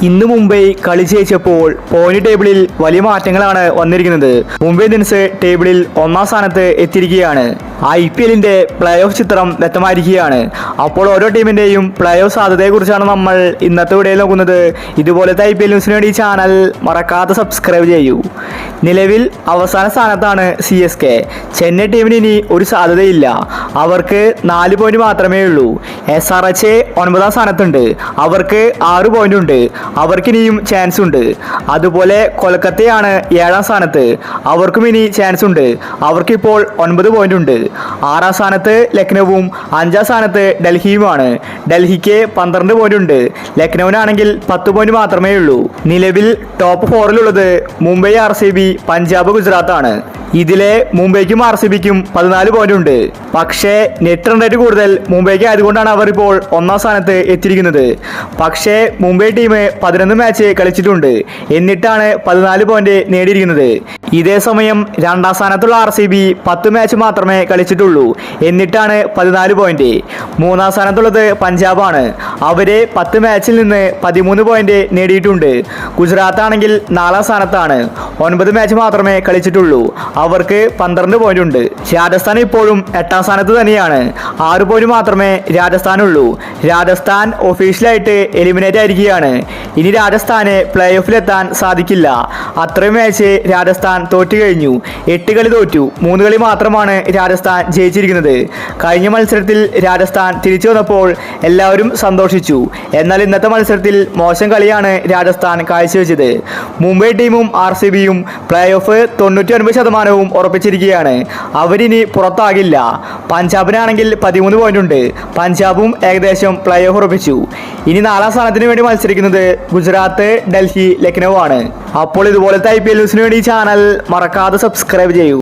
ഇന്ന് മുംബൈ കളി ജയിച്ചപ്പോൾ പോയിന്റ് ടേബിളിൽ വലിയ മാറ്റങ്ങളാണ് വന്നിരിക്കുന്നത്. മുംബൈ ഇന്ത്യൻസ് ടേബിളിൽ ഒന്നാം സ്ഥാനത്ത് എത്തിയിരിക്കുകയാണ്. IPLന്റെ പ്ലേ ഓഫ് ചിത്രം വ്യക്തമായിരിക്കുകയാണ്. അപ്പോൾ ഓരോ ടീമിന്റെയും പ്ലേ ഓഫ് സാധ്യതയെക്കുറിച്ചാണ് നമ്മൾ ഇന്നത്തെ വീഡിയോയിൽ നോക്കുന്നത്. ഇതുപോലത്തെ IPL ന്യൂസിന് വേണ്ടി ചാനൽ മറക്കാതെ സബ്സ്ക്രൈബ് ചെയ്യൂ. നിലവിൽ അവസാന സ്ഥാനത്താണ് CSK. ചെന്നൈ ടീമിന് ഇനി ഒരു സാധ്യതയില്ല. അവർക്ക് 4 പോയിന്റ് മാത്രമേ ഉള്ളൂ. SRH 9ാം സ്ഥാനത്തുണ്ട്. അവർക്ക് 6 പോയിന്റ് ഉണ്ട്. അവർക്കിനിയും ചാൻസ് ഉണ്ട്. അതുപോലെ കൊൽക്കത്തയാണ് 7ാം സ്ഥാനത്ത്. അവർക്കും ഇനി ചാൻസ് ഉണ്ട്. അവർക്കിപ്പോൾ 9 പോയിന്റ് ഉണ്ട്. 6ാം സ്ഥാനത്ത് ലക്നൌവും 5ാം സ്ഥാനത്ത് ഡൽഹിയുമാണ്. ഡൽഹിക്ക് 12 പോയിന്റ് ഉണ്ട്. ലക്നൌവിനാണെങ്കിൽ 10 പോയിന്റ് മാത്രമേ ഉള്ളൂ. നിലവിൽ ടോപ്പ് 4-ലുള്ളത് മുംബൈ, RCB, പഞ്ചാബ്, ഗുജറാത്താണ്. ഇതിലെ മുംബൈക്കും RCBക്കും 14 പോയിന്റ് ഉണ്ട്. പക്ഷേ നെറ്റ് റൺ റേറ്റ് കൂടുതൽ മുംബൈക്ക് ആയതുകൊണ്ടാണ് അവർ ഇപ്പോൾ 1ാം സ്ഥാനത്ത് എത്തിയിരിക്കുന്നത്. പക്ഷേ മുംബൈ ടീം 11 മാച്ച് കളിച്ചിട്ടുണ്ട്. എന്നിട്ടാണ് 14 പോയിന്റ് നേടിയിരിക്കുന്നത്. ഇതേ സമയം 2ാം സ്ഥാനത്തുള്ള RCB 10 മാച്ച് മാത്രമേ കളിച്ചിട്ടുള്ളൂ. എന്നിട്ടാണ് 14 പോയിന്റ്. 3ാം സ്ഥാനത്തുള്ളത് പഞ്ചാബാണ്. അവര് 10 മാച്ചിൽ നിന്ന് 13 പോയിന്റ് നേടിയിട്ടുണ്ട്. ഗുജറാത്ത് ആണെങ്കിൽ 4ാം സ്ഥാനത്താണ്. 9 മാച്ച് മാത്രമേ കളിച്ചിട്ടുള്ളൂ. അവർക്ക് 12 പോയിന്റ് ഉണ്ട്. രാജസ്ഥാൻ ഇപ്പോഴും 8ാം സ്ഥാനത്ത് തന്നെയാണ്. 6 പോയിന്റ് മാത്രമേ രാജസ്ഥാനുള്ളൂ. രാജസ്ഥാൻ ഒഫീഷ്യലായിട്ട് എലിമിനേറ്റ് ആയിരിക്കുകയാണ്. ഇനി രാജസ്ഥാന് പ്ലേ ഓഫിലെത്താൻ സാധിക്കില്ല. അത്രയും മാച്ച് രാജസ്ഥാൻ തോറ്റു കഴിഞ്ഞു. 8 കളി തോറ്റു. 3 കളി മാത്രമാണ് രാജസ്ഥാൻ ജയിച്ചിരിക്കുന്നത്. കഴിഞ്ഞ മത്സരത്തിൽ രാജസ്ഥാൻ തിരിച്ചു വന്നപ്പോൾ എല്ലാവരും സന്തോഷിച്ചു. എന്നാൽ ഇന്നത്തെ മത്സരത്തിൽ മോശം കളിയാണ് രാജസ്ഥാൻ കാഴ്ചവെച്ചത്. മുംബൈ ടീമും RCBയും പ്ലേ ഓഫ് 99% ഉറപ്പിച്ചിരിക്കുകയാണ്. അവരിനി പുറത്താകില്ല. പഞ്ചാബിനാണെങ്കിൽ 13 പോയിന്റ് ഉണ്ട്. പഞ്ചാബും ഏകദേശം പ്ലേ ഓഫ് ഉറപ്പിച്ചു. ഇനി 4ാം സ്ഥാനത്തിന് വേണ്ടി മത്സരിക്കുന്നത് ഗുജറാത്ത്, ഡൽഹി, ലക്നൌ ആണ്. അപ്പോൾ ഇതുപോലത്തെ IPL ന്യൂസിന് വേണ്ടി ചാനൽ മറക്കാതെ സബ്സ്ക്രൈബ് ചെയ്യൂ.